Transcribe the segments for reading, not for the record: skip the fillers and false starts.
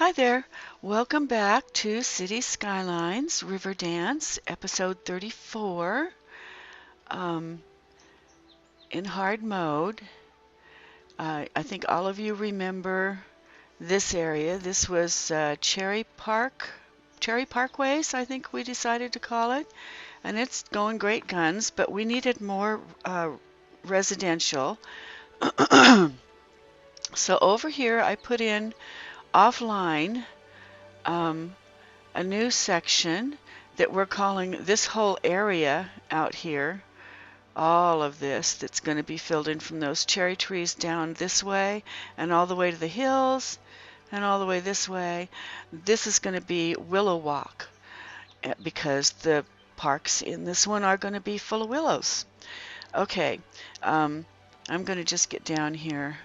Hi there. Welcome back to City Skylines Riverdance, episode 34, in hard mode. I think all of you remember this area. This was Cherry Parkways, I think we decided to call it. And it's going great guns, but we needed more residential. So over here I put in offline a new section that we're calling this whole area out here, all of this that's going to be filled in from those cherry trees down this way and all the way to the hills and all the way this way. This is going to be Willow Walk because the parks in this one are going to be full of willows. Okay, I'm going to just get down here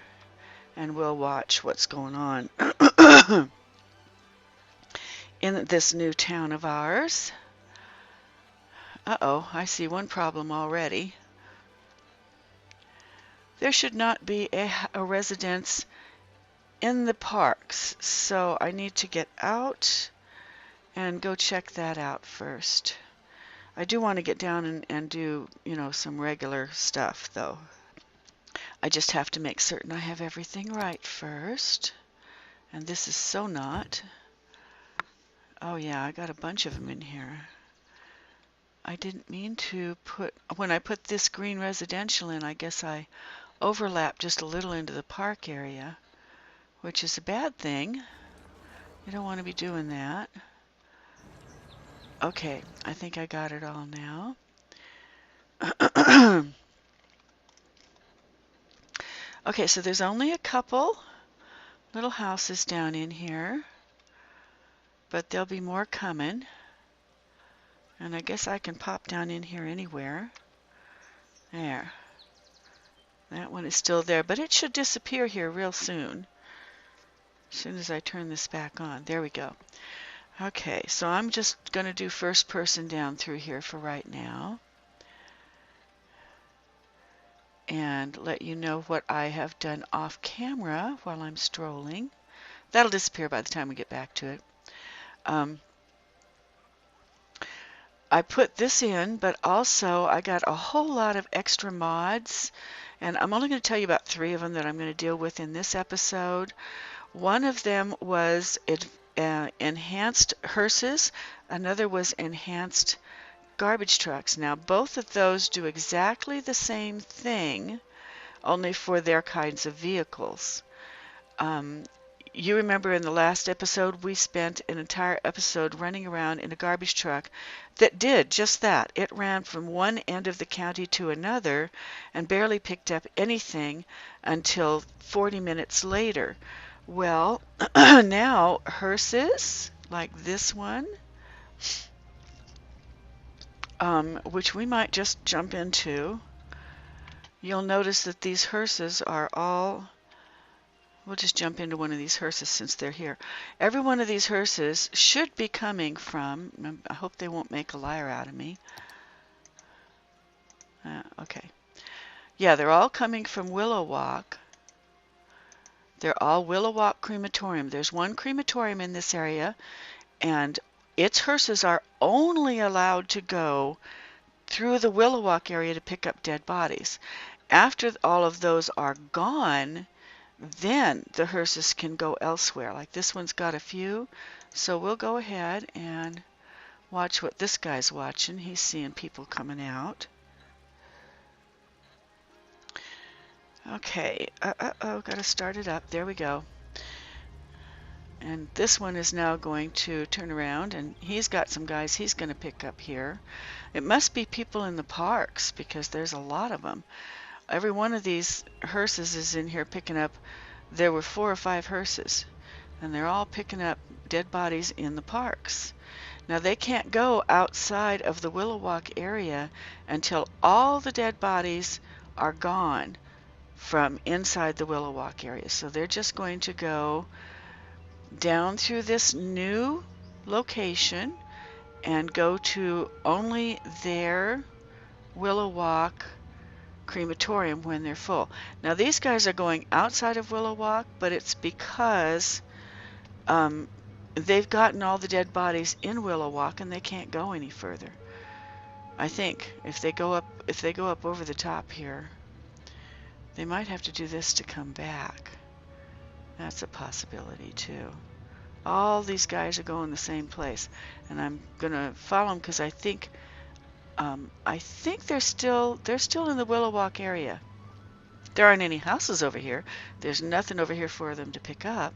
and we'll watch what's going on in this new town of ours. Uh-oh, I see one problem already. There should not be a residence in the parks, so I need to get out and go check that out first. I do want to get down and do, some regular stuff, though. I just have to make certain I have everything right first. And this is so not. Oh yeah, I got a bunch of them in here. I didn't mean to when I put this green residential in, I guess I overlapped just a little into the park area, which is a bad thing. You don't want to be doing that. Okay, I think I got it all now. Okay, so there's only a couple little houses down in here, but there'll be more coming. And I guess I can pop down in here anywhere. There. That one is still there, but it should disappear here real soon. As soon as I turn this back on. There we go. Okay, so I'm just going to do first person down through here for right now. And let you know what I have done off camera while I'm strolling. That'll disappear by the time we get back to it. I put this in, but also I got a whole lot of extra mods, and I'm only going to tell you about 3 of them that I'm going to deal with in this episode. One of them was enhanced hearses, another was enhanced garbage trucks. Now both of those do exactly the same thing, only for their kinds of vehicles. You remember in the last episode we spent an entire episode running around in a garbage truck that did just that. It ran from one end of the county to another and barely picked up anything until 40 minutes later. Well, now hearses like this one, which we might just jump into. You'll notice that these hearses are all... We'll just jump into one of these hearses since they're here. Every one of these hearses should be coming from... I hope they won't make a liar out of me. Okay. Yeah, they're all coming from Willow Walk. They're all Willow Walk Crematorium. There's one crematorium in this area, and its hearses are only allowed to go through the Willow Walk area to pick up dead bodies. After all of those are gone, then the hearses can go elsewhere. Like this one's got a few, so we'll go ahead and watch what this guy's watching. He's seeing people coming out. Okay, gotta start it up. There we go. And this one is now going to turn around, and he's got some guys he's going to pick up here. It must be people in the parks because there's a lot of them. Every one of these hearses is in here picking up, there were 4 or 5 hearses, and they're all picking up dead bodies in the parks. Now they can't go outside of the Willow Walk area until all the dead bodies are gone from inside the Willow Walk area. So they're just going to go down through this new location and go to only their Willow Walk crematorium when they're full. Now these guys are going outside of Willow Walk, but it's because Um, they've gotten all the dead bodies in Willow Walk and they can't go any further. I think if they go up over the top here, they might have to do this to come back. That's a possibility too. All these guys are going the same place, and I'm gonna follow them because I think they're still in the Willow Walk area. There aren't any houses over here. There's nothing over here for them to pick up.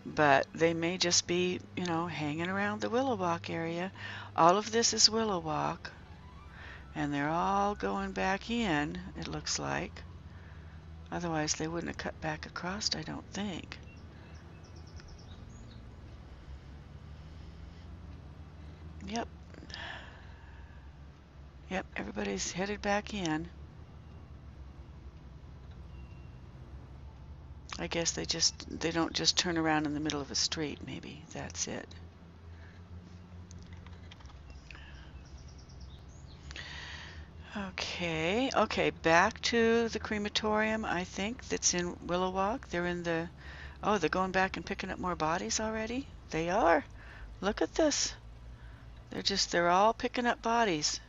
But they may just be, you know, hanging around the Willow Walk area. All of this is Willow Walk, and they're all going back in, it looks like. Otherwise, they wouldn't have cut back across, I don't think. Yep. Yep, everybody's headed back in. I guess they don't just turn around in the middle of a street, maybe. That's it. Okay, back to the crematorium, I think, that's in Willow Walk. They're in the... Oh, they're going back and picking up more bodies already? They are. Look at this. They're all picking up bodies.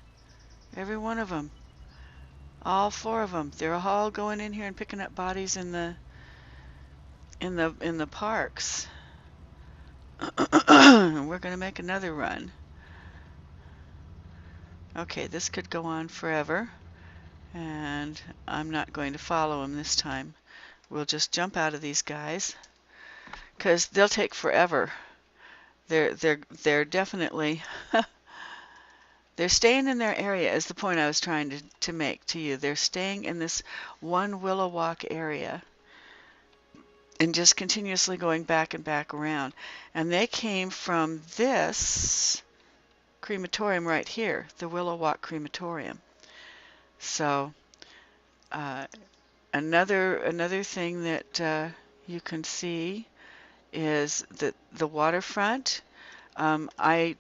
Every one of them. All four of them. They're all going in here and picking up bodies in the parks. We're going to make another run. Okay, this could go on forever, and I'm not going to follow them this time. We'll just jump out of these guys because they'll take forever. They're definitely they're staying in their area is the point I was trying to make to you. They're staying in this one Willow Walk area and just continuously going back and back around. And they came from this crematorium right here, the Willow Walk crematorium. So another thing that you can see is that the waterfront. I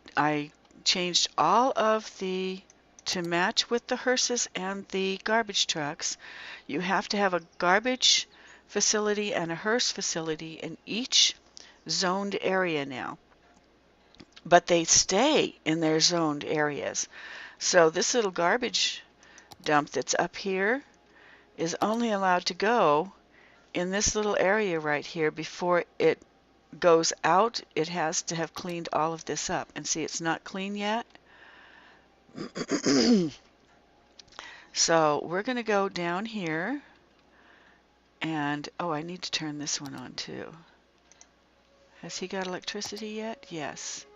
changed all of to match with the hearses and the garbage trucks. You have to have a garbage facility and a hearse facility in each zoned area now. But they stay in their zoned areas. So this little garbage dump that's up here is only allowed to go in this little area right here before it goes out. It has to have cleaned all of this up. And see, it's not clean yet. So we're going to go down here. And, oh, I need to turn this one on too. Has he got electricity yet? Yes.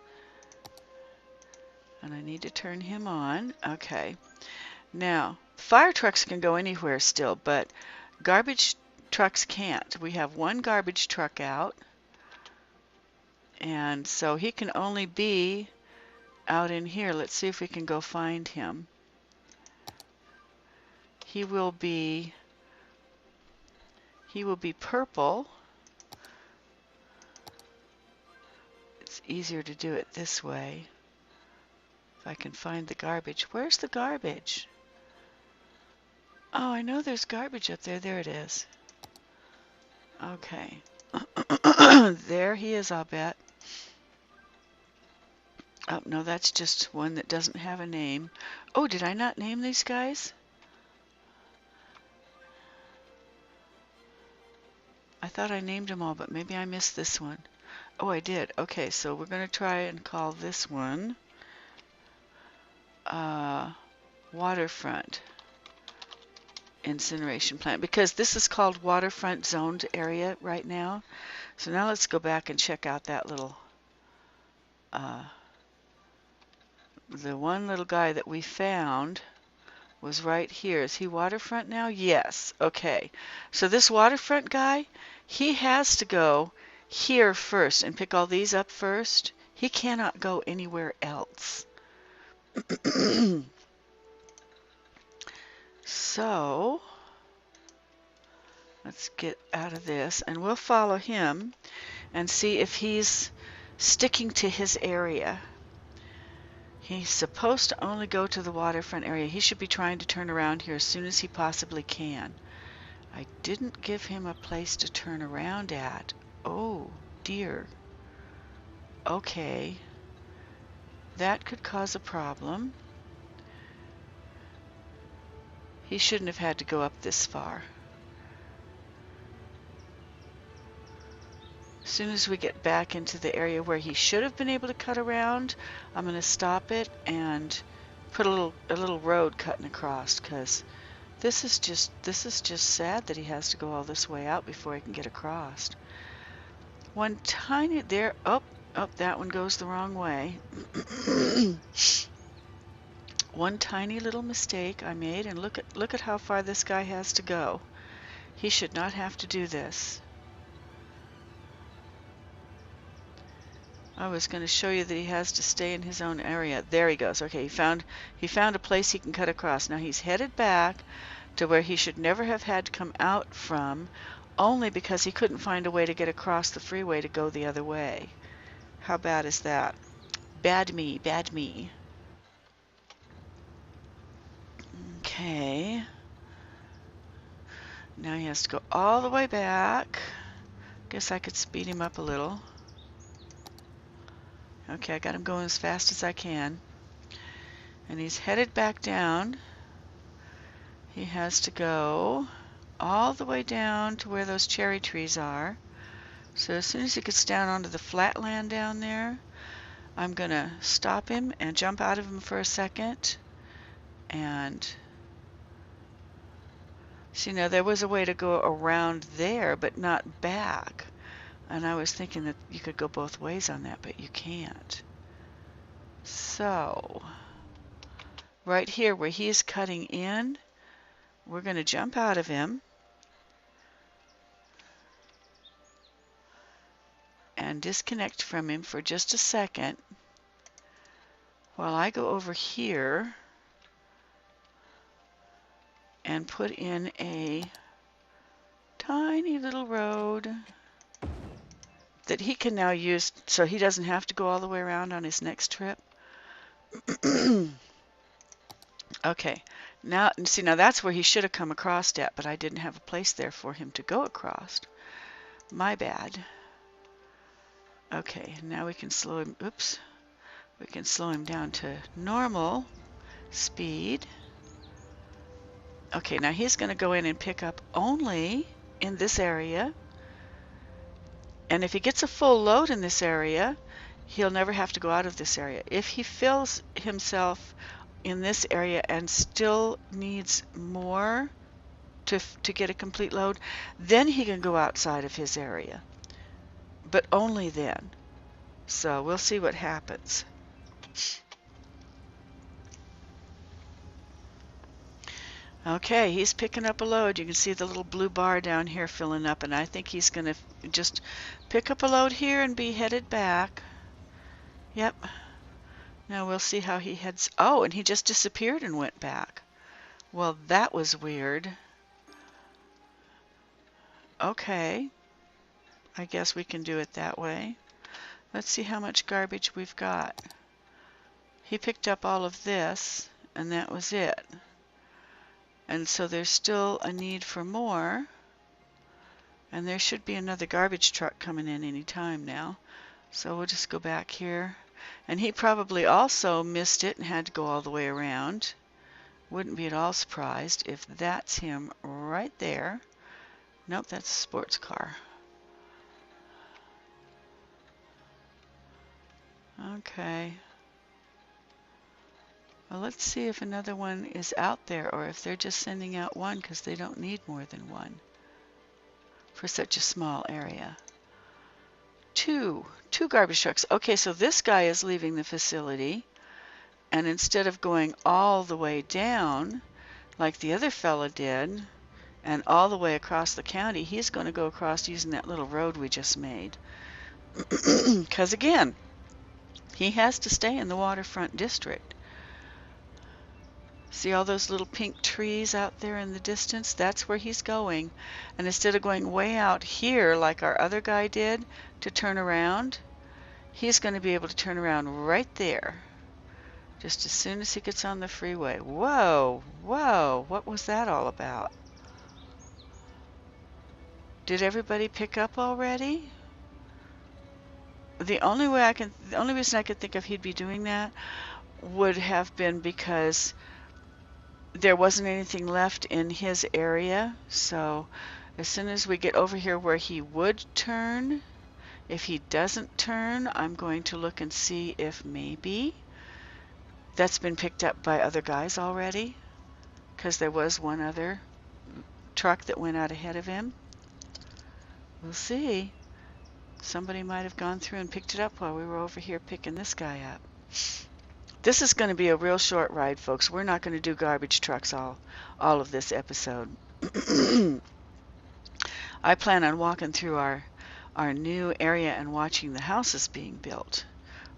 And I need to turn him on. Okay. Now, fire trucks can go anywhere still, but garbage trucks can't. We have one garbage truck out, and so he can only be out in here. Let's see if we can go find him. He will be purple. It's easier to do it this way. If I can find the garbage. Where's the garbage? Oh, I know there's garbage up there. There it is. Okay. There he is, I'll bet. Oh, no, that's just one that doesn't have a name. Oh, did I not name these guys? I thought I named them all, but maybe I missed this one. Oh, I did. Okay, so we're going to try and call this one Waterfront Incineration Plant, because this is called Waterfront Zoned Area right now. So now let's go back and check out that little, the one little guy that we found was right here. Is he waterfront now? Yes. Okay. So this waterfront guy, he has to go here first and pick all these up first. He cannot go anywhere else. So let's get out of this and we'll follow him and see if he's sticking to his area. He's supposed to only go to the waterfront area. He should be trying to turn around here as soon as he possibly can. I didn't give him a place to turn around at. Oh dear. Okay. That could cause a problem. He shouldn't have had to go up this far. As soon as we get back into the area where he should have been able to cut around, I'm going to stop it and put a little road cutting across, because this is just sad that he has to go all this way out before he can get across. One tiny there. Oh, that one goes the wrong way. One tiny little mistake I made, and look at how far this guy has to go. He should not have to do this. I was going to show you that he has to stay in his own area. There he goes. Okay, he found a place he can cut across. Now he's headed back to where he should never have had to come out from, only because he couldn't find a way to get across the freeway to go the other way. How bad is that? Bad me, bad me. Okay. Now he has to go all the way back. Guess I could speed him up a little. Okay, I got him going as fast as I can. And he's headed back down. He has to go all the way down to where those cherry trees are. So as soon as he gets down onto the flat land down there, I'm going to stop him and jump out of him for a second. And see, now there was a way to go around there, but not back. And I was thinking that you could go both ways on that, but you can't. So, right here where he is cutting in, we're going to jump out of him and disconnect from him for just a second while I go over here and put in a tiny little road that he can now use so he doesn't have to go all the way around on his next trip. Okay, now see, now that's where he should have come across at, but I didn't have a place there for him to go across. My bad. Okay, now we can slow him, oops, we can slow him down to normal speed. Okay, now he's going to go in and pick up only in this area. And if he gets a full load in this area, he'll never have to go out of this area. If he fills himself in this area and still needs more to get a complete load, then he can go outside of his area. But only then. So we'll see what happens. Okay, he's picking up a load. You can see the little blue bar down here filling up, and I think he's going to just pick up a load here and be headed back. Yep. Now we'll see how he heads. Oh, and he just disappeared and went back. Well, that was weird. Okay. I guess we can do it that way. Let's see how much garbage we've got. He picked up all of this, and that was it. And so there's still a need for more. And there should be another garbage truck coming in any time now. So we'll just go back here. And he probably also missed it and had to go all the way around. Wouldn't be at all surprised if that's him right there. Nope, that's a sports car. Okay. Well, let's see if another one is out there, or if they're just sending out one because they don't need more than one for such a small area. Two garbage trucks. Okay, so this guy is leaving the facility, and instead of going all the way down like the other fella did and all the way across the county, he's going to go across using that little road we just made. Because again, he has to stay in the waterfront district. See all those little pink trees out there in the distance? That's where he's going. And instead of going way out here like our other guy did to turn around, he's going to be able to turn around right there just as soon as he gets on the freeway. Whoa, whoa, what was that all about? Did everybody pick up already? The only reason I could think of he'd be doing that would have been because there wasn't anything left in his area. So as soon as we get over here where he would turn, if he doesn't turn, I'm going to look and see if maybe that's been picked up by other guys already, because there was one other truck that went out ahead of him. We'll see. Somebody might have gone through and picked it up while we were over here picking this guy up. This is going to be a real short ride, folks. We're not going to do garbage trucks all of this episode. I plan on walking through our new area and watching the houses being built,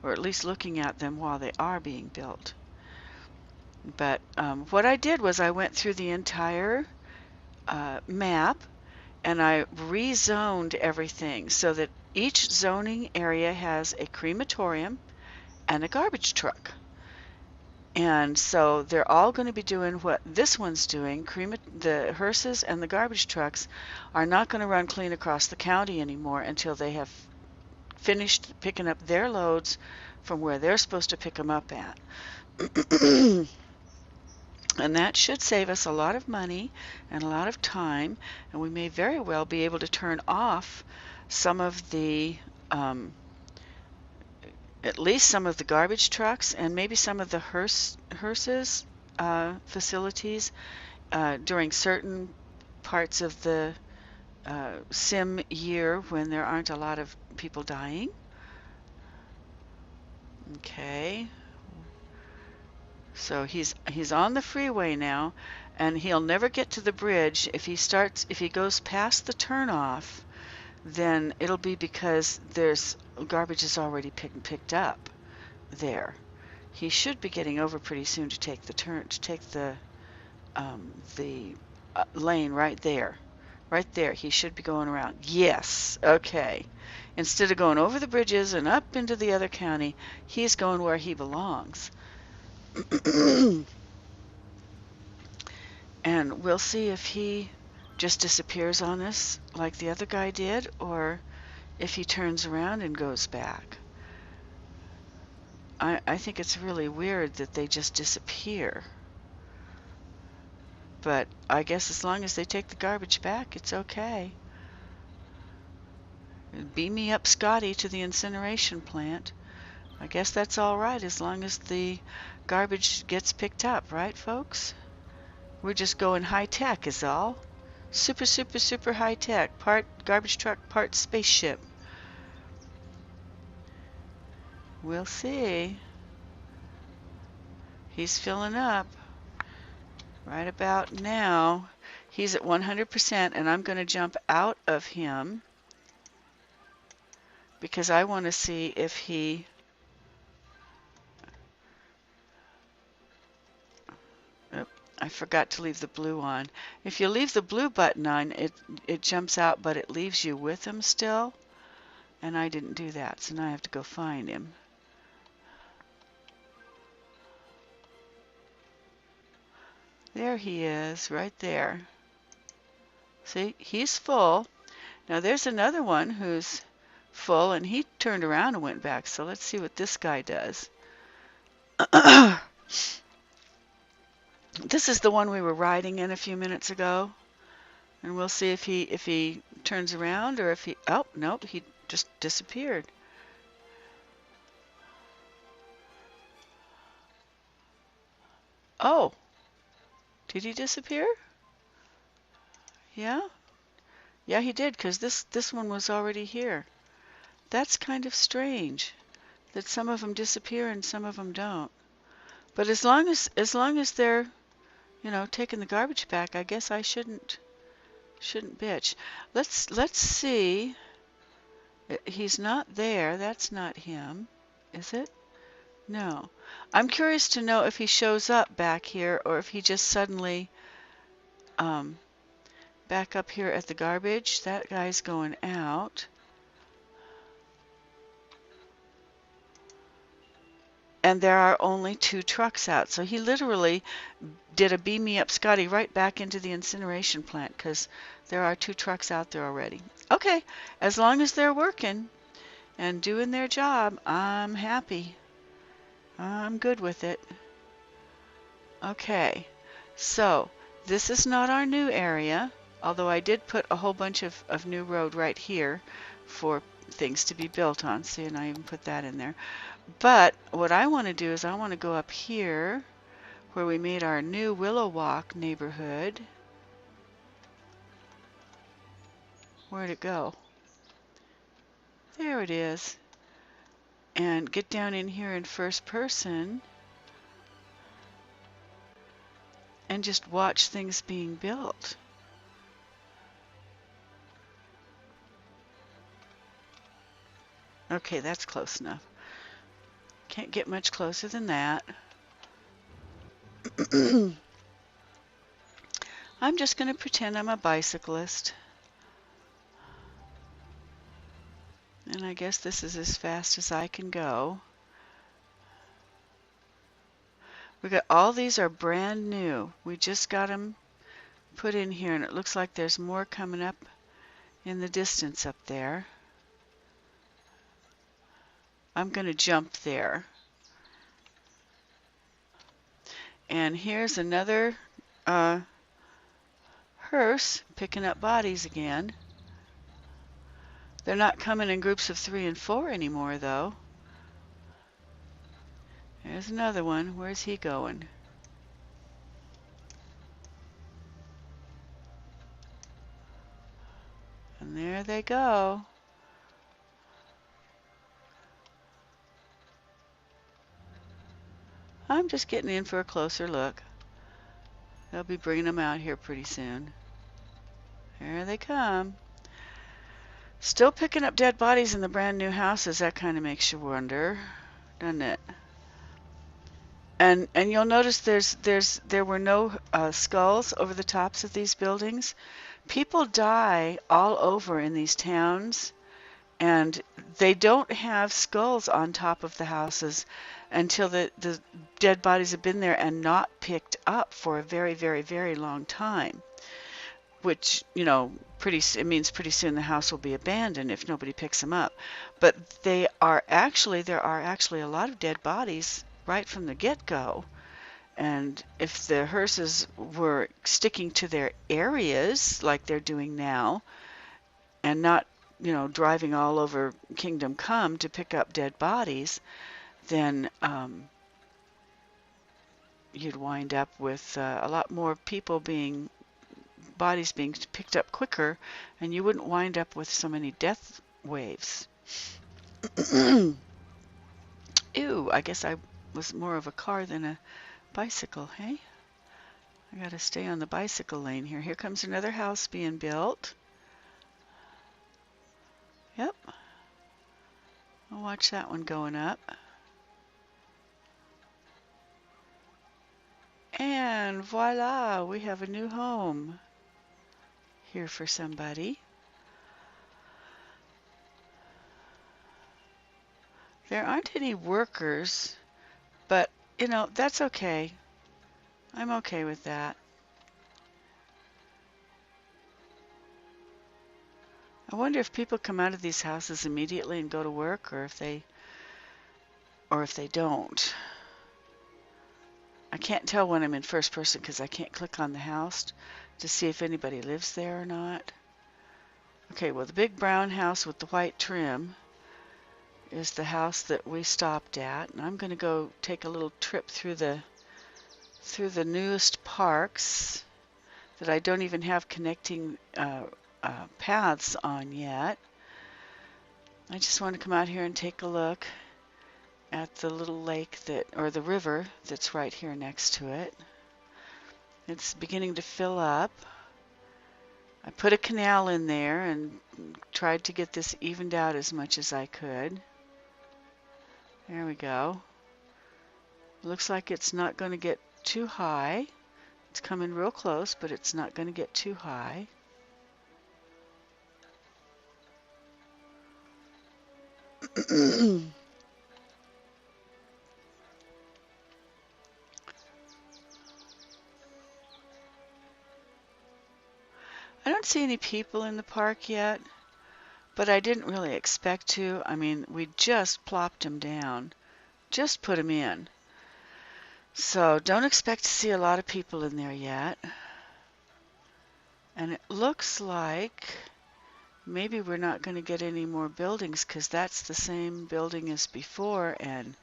or at least looking at them while they are being built. But what I did was I went through the entire map and I rezoned everything so that each zoning area has a crematorium and a garbage truck. And so they're all going to be doing what this one's doing. The hearses and the garbage trucks are not going to run clean across the county anymore until they have finished picking up their loads from where they're supposed to pick them up at. And that should save us a lot of money and a lot of time, and we may very well be able to turn off some of the at least some of the garbage trucks and maybe some of the hearses facilities during certain parts of the sim year when there aren't a lot of people dying. Okay. So he's on the freeway now, and he'll never get to the bridge. If he goes past the turnoff, then it'll be because there's garbage is already picked up there. He should be getting over pretty soon to take the lane right there. Right there. He should be going around. Yes. Okay. Instead of going over the bridges and up into the other county, he's going where he belongs. And we'll see if he just disappears on us like the other guy did, or if he turns around and goes back. I think it's really weird that they just disappear. But I guess as long as they take the garbage back, it's okay. Beam me up Scotty to the incineration plant. I guess that's all right as long as the garbage gets picked up, right, folks? We're just going high tech is all. Super, super, super high tech. Part garbage truck, part spaceship. We'll see. He's filling up. Right about now, he's at 100%, and I'm going to jump out of him because I want to see if he... I forgot to leave the blue on. If you leave the blue button on, it jumps out, but it leaves you with him still. And I didn't do that, so now I have to go find him. There he is, right there. See, he's full. Now there's another one who's full, and he turned around and went back. So let's see what this guy does. This is the one we were riding in a few minutes ago, and we'll see if he turns around or if he... Oh, nope, he just disappeared. Oh, did he disappear? Yeah? Yeah, he did, because this one was already here. That's kind of strange that some of them disappear and some of them don't. But as long as they're, you know, taking the garbage back, I guess I shouldn't bitch. Let's see. He's not there. That's not him, is it? No. I'm curious to know if he shows up back here or if he just suddenly back up here at the garbage. That guy's going out. and there are only 2 trucks out. So he literally did a beam me up Scotty right back into the incineration plant because there are 2 trucks out there already. Okay, as long as they're working and doing their job, I'm happy. I'm good with it. Okay, so this is not our new area, although I did put a whole bunch of new road right here for things to be built on. See, and I even put that in there. But what I want to do is I want to go up here where we made our new Willow Walk neighborhood. Where'd it go? There it is. And get down in here in first person and just watch things being built. Okay, that's close enough. Can't get much closer than that. I'm just going to pretend I'm a bicyclist. And I guess this is as fast as I can go. We got all these are brand new. We just got them put in here, and it looks like there's more coming up in the distance up there. I'm going to jump there. And here's another hearse picking up bodies again. They're not coming in groups of 3 and 4 anymore, though. There's another one. Where's he going? And there they go. I'm just getting in for a closer look. They'll be bringing them out here pretty soon. Here they come. Still picking up dead bodies in the brand new houses. That kind of makes you wonder, doesn't it? And you'll notice there were no skulls over the tops of these buildings. People die all over in these towns, and they don't have skulls on top of the houses until the dead bodies have been there and not picked up for a very, very, very long time. Which, you know, it means pretty soon the house will be abandoned if nobody picks them up. But there are actually a lot of dead bodies right from the get-go. And if the hearses were sticking to their areas like they're doing now and not, you know, driving all over Kingdom Come to pick up dead bodies, then you'd wind up with a lot more bodies being picked up quicker, and you wouldn't wind up with so many death waves. Ew, I guess I was more of a car than a bicycle, hey? I gotta stay on the bicycle lane here. Here comes another house being built. Yep. I'll watch that one going up. And voila, we have a new home here for somebody. There aren't any workers, but, you know, that's okay. I'm okay with that. I wonder if people come out of these houses immediately and go to work, or if they don't. I can't tell when I'm in first person because I can't click on the house to see if anybody lives there or not. Okay, well, the big brown house with the white trim is the house that we stopped at, and I'm going to go take a little trip through the newest parks that I don't even have connecting paths on yet. I just want to come out here and take a look at the little lake or the river that's right here next to it. It's beginning to fill up. I put a canal in there and tried to get this evened out as much as I could. There we go. Looks like it's not going to get too high. It's coming real close, but it's not going to get too high. see any people in the park yet, but I didn't really expect to. I mean, we just plopped him down, just put him in. So don't expect to see a lot of people in there yet. And it looks like maybe we're not going to get any more buildings because that's the same building as before and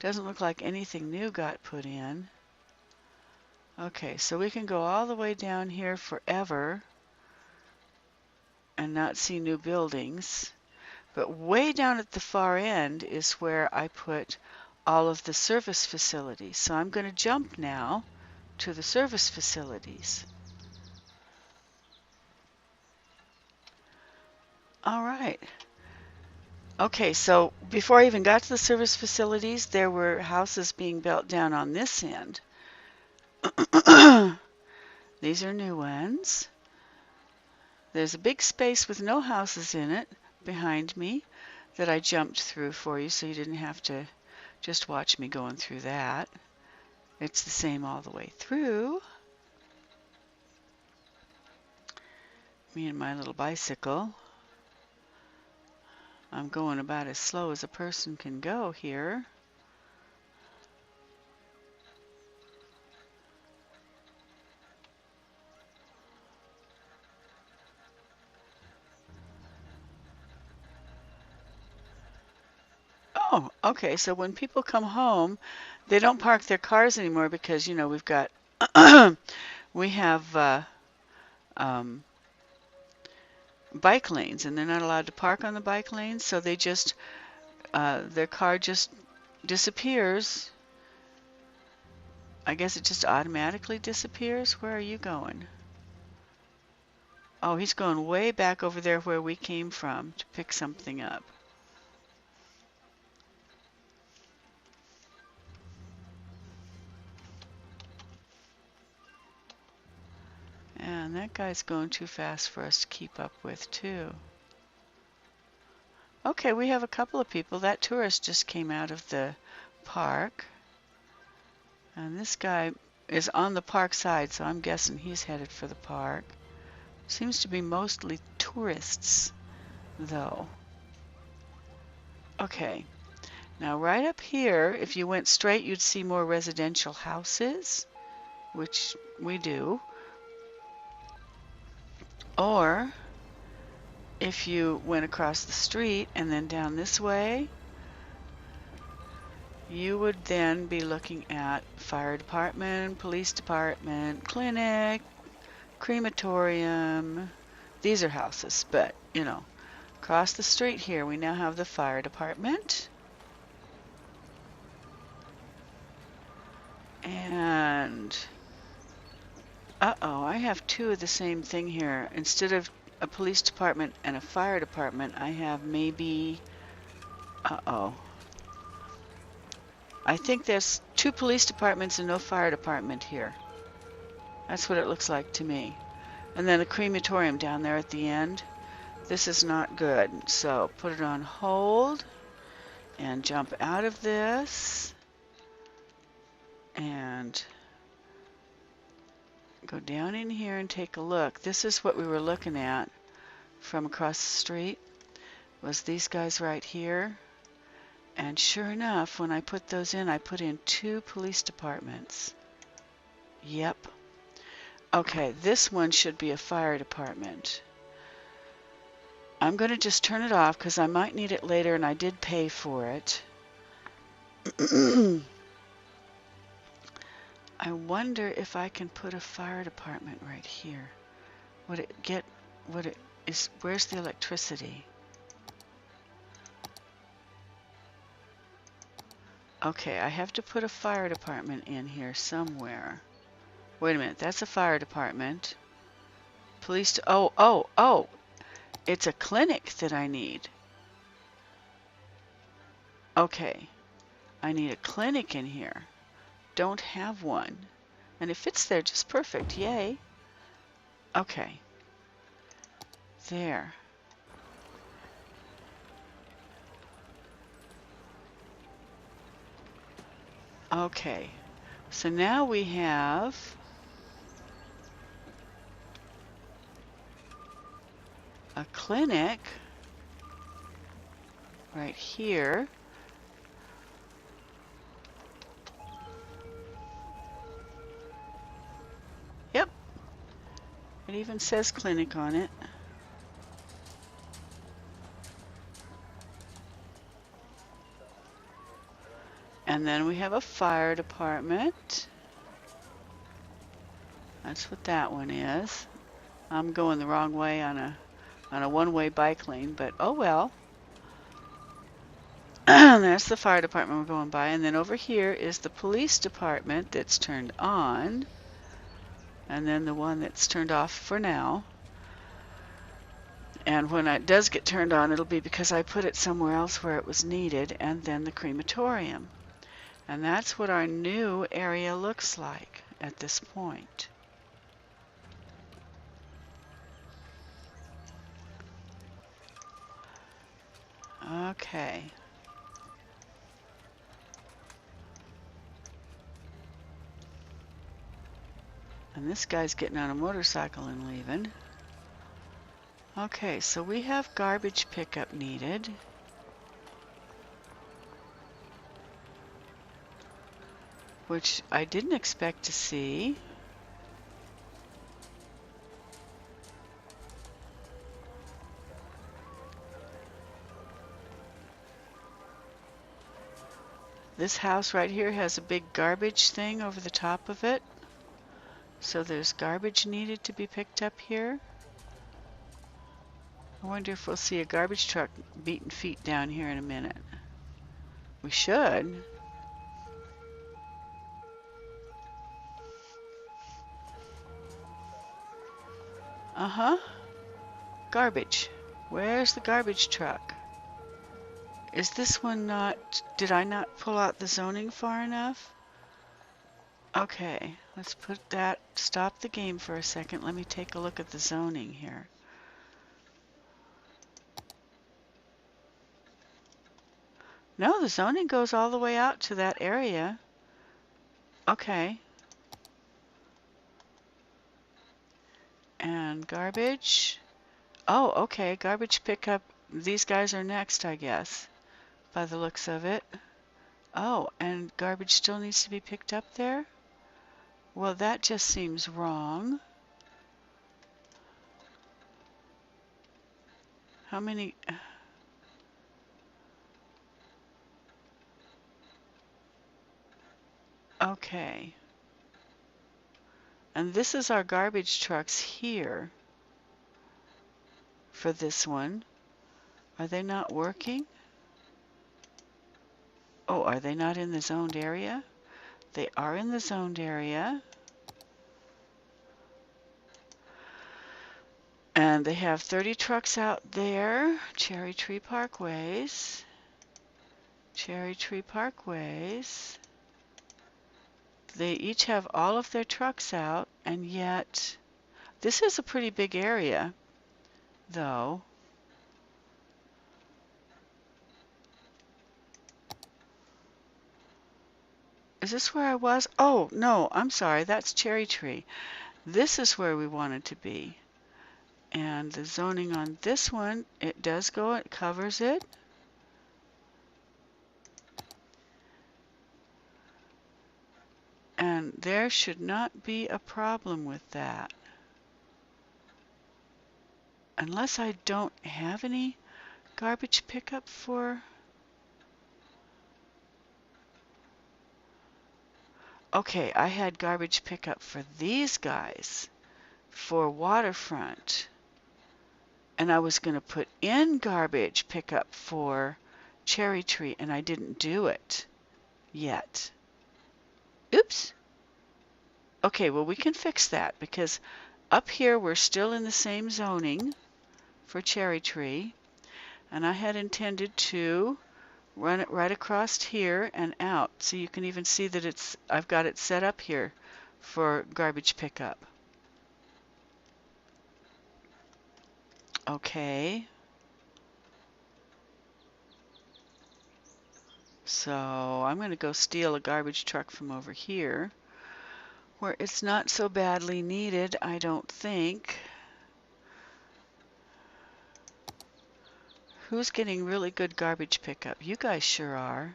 doesn't look like anything new got put in. Okay, so we can go all the way down here forever and not see new buildings. But way down at the far end is where I put all of the service facilities. So I'm going to jump now to the service facilities. All right. Okay, so before I even got to the service facilities, there were houses being built down on this end. These are new ones. There's a big space with no houses in it behind me that I jumped through for you, so you didn't have to just watch me going through that. It's the same all the way through. Me and my little bicycle. I'm going about as slow as a person can go here. Oh, okay, so when people come home, they don't park their cars anymore because, you know, we've got, we have bike lanes, and they're not allowed to park on the bike lanes, so they just, their car just disappears. I guess it just automatically disappears. Where are you going? Oh, he's going way back over there where we came from to pick something up. And that guy's going too fast for us to keep up with, too. Okay, we have a couple of people. That tourist just came out of the park. And this guy is on the park side, so I'm guessing he's headed for the park. Seems to be mostly tourists, though. Okay, now right up here, if you went straight, you'd see more residential houses, which we do. Or if you went across the street and then down this way, you would then be looking at fire department, police department, clinic, crematorium. These are houses, but, you know, across the street here we now have the fire department. And, uh-oh, I have two of the same thing here. Instead of a police department and a fire department, I have maybe, uh-oh. I think there's 2 police departments and no fire department here. That's what it looks like to me. And then a crematorium down there at the end. This is not good. So put it on hold and jump out of this and go down in here and take a look. This is what we were looking at from across the street, was these guys right here. And sure enough, when I put those in, I put in 2 police departments. Yep. Okay, this one should be a fire department. I'm going to just turn it off because I might need it later, and I did pay for it. I wonder if I can put a fire department right here. Would it get, would it, is, where's the electricity? Okay, I have to put a fire department in here somewhere. Wait a minute, that's a fire department. Police, oh, it's a clinic that I need. Okay, I need a clinic in here. Don't have one. And it fits there just perfect, yay. Okay, there. Okay, so now we have a clinic right here. Yep, it even says clinic on it. And then we have a fire department. That's what that one is. I'm going the wrong way on a one-way bike lane, but oh well. That's the fire department we're going by. And then over here is the police department that's turned on. And then the one that's turned off for now. And when it does get turned on, it'll be because I put it somewhere else where it was needed. And then the crematorium. And that's what our new area looks like at this point. Okay. And this guy's getting on a motorcycle and leaving. Okay, so we have garbage pickup needed. Which I didn't expect to see. This house right here has a big garbage thing over the top of it. So there's garbage needed to be picked up here. I wonder if we'll see a garbage truck beating feet down here in a minute. We should. Uh-huh. Garbage. Where's the garbage truck? Is this one not... Did I not pull out the zoning far enough? Okay, let's put that... Stop the game for a second. Let me take a look at the zoning here. No, the zoning goes all the way out to that area. Okay. And garbage. Oh, okay. Garbage pickup. These guys are next, I guess, by the looks of it. Oh, and garbage still needs to be picked up there? Well, that just seems wrong. How many... Okay. And this is our garbage trucks here for this one. Are they not working? Oh, are they not in the zoned area? They are in the zoned area. And they have 30 trucks out there. Cherry Tree Parkways. Cherry Tree Parkways. They each have all of their trucks out, and yet this is a pretty big area, though. Is this where I was? Oh, no, I'm sorry. That's Cherry Tree. This is where we wanted to be. And the zoning on this one, it does go, it covers it. And there should not be a problem with that. Unless I don't have any garbage pickup for... Okay, I had garbage pickup for these guys for waterfront. And I was going to put in garbage pickup for Cherry Tree, and I didn't do it yet. Oops. Okay, well, we can fix that because up here we're still in the same zoning for Cherry Tree, and I had intended to run it right across here and out, so you can even see that I've got it set up here for garbage pickup. Okay. So I'm going to go steal a garbage truck from over here where it's not so badly needed, I don't think. Who's getting really good garbage pickup? You guys sure are.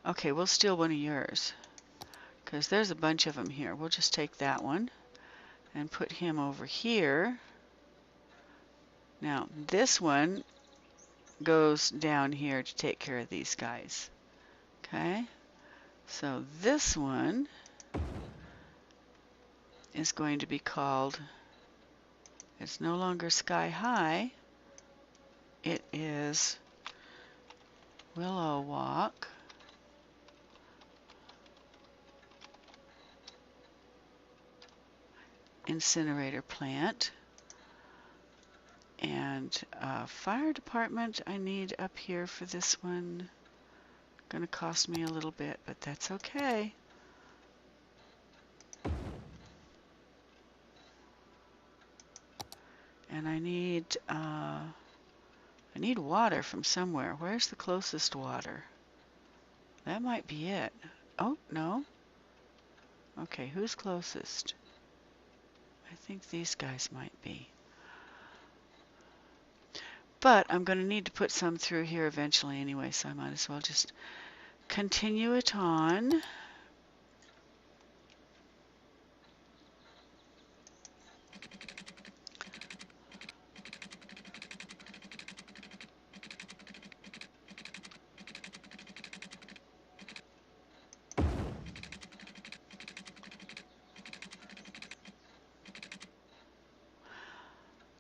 Okay, we'll steal one of yours, because there's a bunch of them here. We'll just take that one and put him over here. Now, this one goes down here to take care of these guys. Okay, so this one is going to be called, it's no longer Sky High, it is Willow Walk. Incinerator plant. And fire department I need up here for this one. Gonna cost me a little bit, but that's okay. And I need water from somewhere. Where's the closest water? That might be it. Oh, no. Okay, who's closest? I think these guys might be. But I'm going to need to put some through here eventually anyway, so I might as well just continue it on.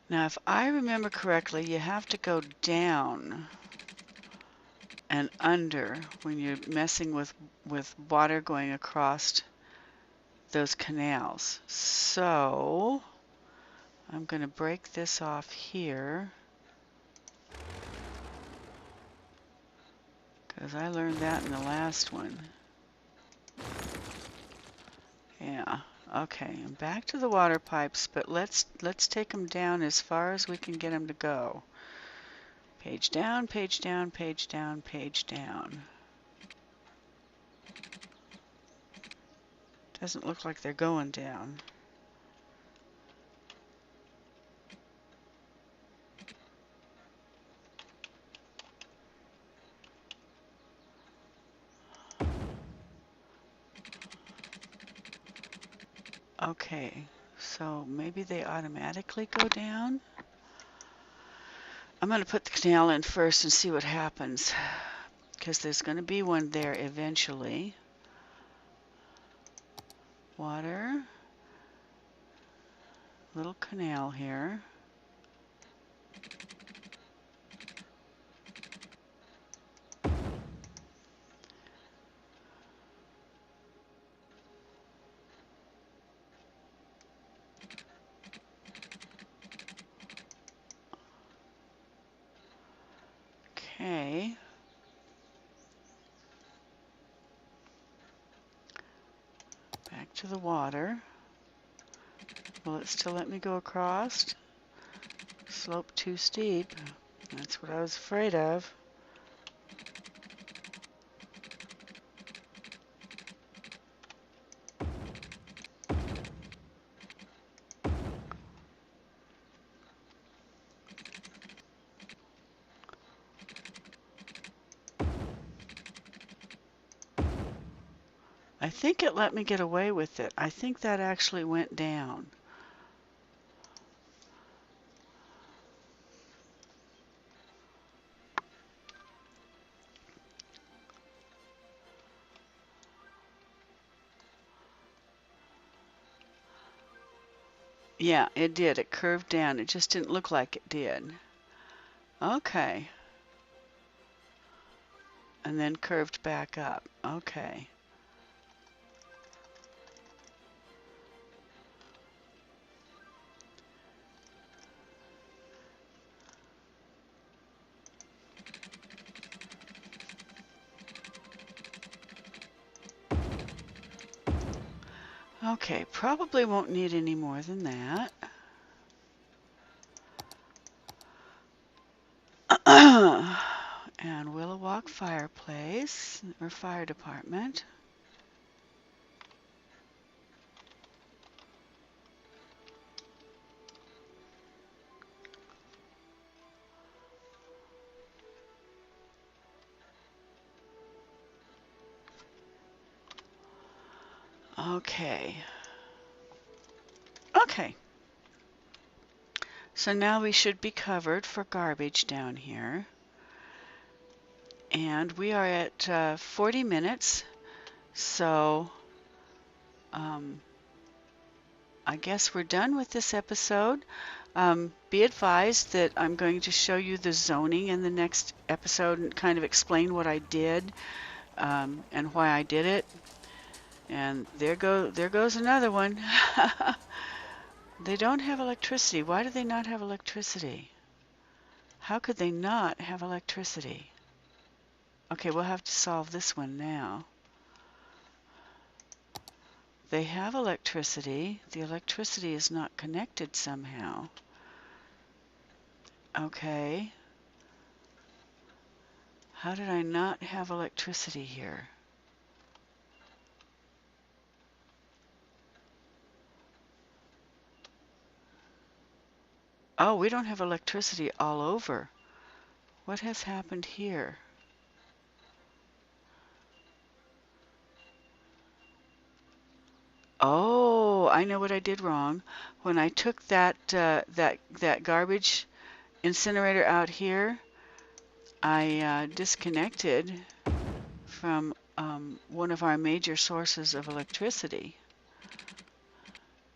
Now, if I remember correctly, you have to go down and under when you're messing with water going across those canals. So I'm going to break this off here, because I learned that in the last one. Yeah. Okay, I'm back to the water pipes, but let's take them down as far as we can get them to go. Page down, page down, page down, page down. Doesn't look like they're going down. Okay, so maybe they automatically go down? I'm going to put the canal in first and see what happens, because there's going to be one there eventually. Water. Little canal here. Okay. Back to the water. Will it still let me go across? Slope too steep. That's what I was afraid of. I think it let me get away with it. I think that actually went down. Yeah, it did. It curved down. It just didn't look like it did. Okay. And then curved back up. Okay. Okay, probably won't need any more than that. And Willow Walk fireplace, or fire department. Okay. Okay. So now we should be covered for garbage down here. And we are at 40 minutes. So I guess we're done with this episode. Be advised that I'm going to show you the zoning in the next episode and kind of explain what I did and why I did it. And there goes another one. They don't have electricity. Why do they not have electricity? How could they not have electricity? Okay, we'll have to solve this one now. They have electricity. The electricity is not connected somehow. Okay. How did I not have electricity here? Oh, we don't have electricity all over. What has happened here? Oh, I know what I did wrong. When I took that garbage incinerator out here, I disconnected from one of our major sources of electricity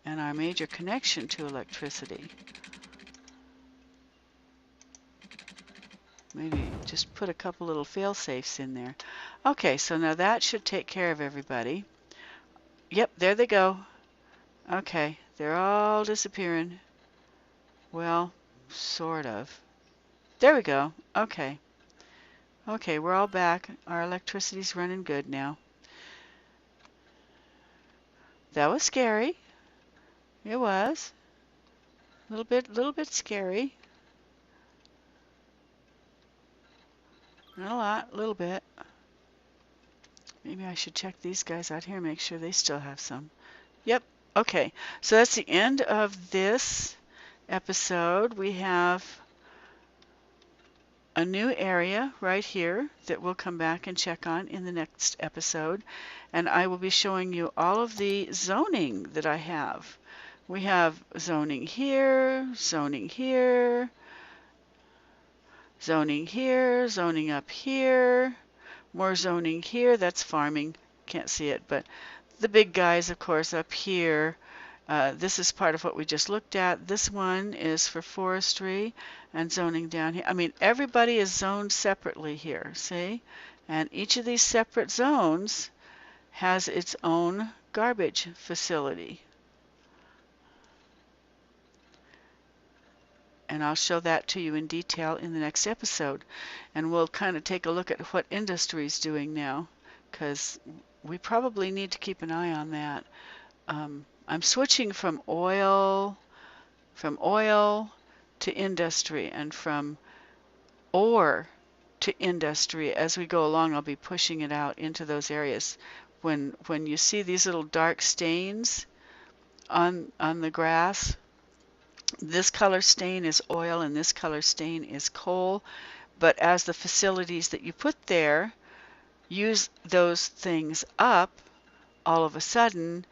and our major connection to electricity. Maybe just put a couple little fail-safes in there. Okay, so now that should take care of everybody. Yep, there they go. Okay, they're all disappearing. Well, sort of. There we go. Okay. Okay, we're all back. Our electricity's running good now. That was scary. It was. Little bit scary. Not a lot, a little bit. Maybe I should check these guys out here, make sure they still have some. Yep. Okay, so that's the end of this episode. We have a new area right here that we'll come back and check on in the next episode. And I will be showing you all of the zoning that I have. We have zoning here, zoning here, zoning here, zoning up here, more zoning here. That's farming. Can't see it, but the big guys, of course, up here. This is part of what we just looked at. This one is for forestry and zoning down here. I mean, everybody is zoned separately here, see? And each of these separate zones has its own garbage facility. And I'll show that to you in detail in the next episode. And we'll kind of take a look at what industry is doing now, because we probably need to keep an eye on that. I'm switching from oil to industry, and from ore to industry. As we go along, I'll be pushing it out into those areas. When you see these little dark stains on the grass, this color stain is oil and this color stain is coal. But as the facilities that you put there use those things up, all of a sudden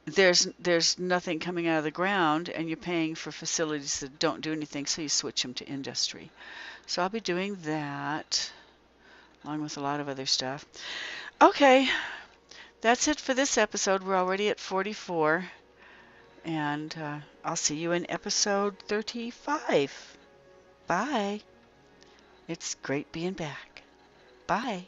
there's nothing coming out of the ground, and you're paying for facilities that don't do anything, so you switch them to industry. So I'll be doing that along with a lot of other stuff. Okay, that's it for this episode. We're already at 44, and I'll see you in episode 35. Bye. It's great being back. Bye.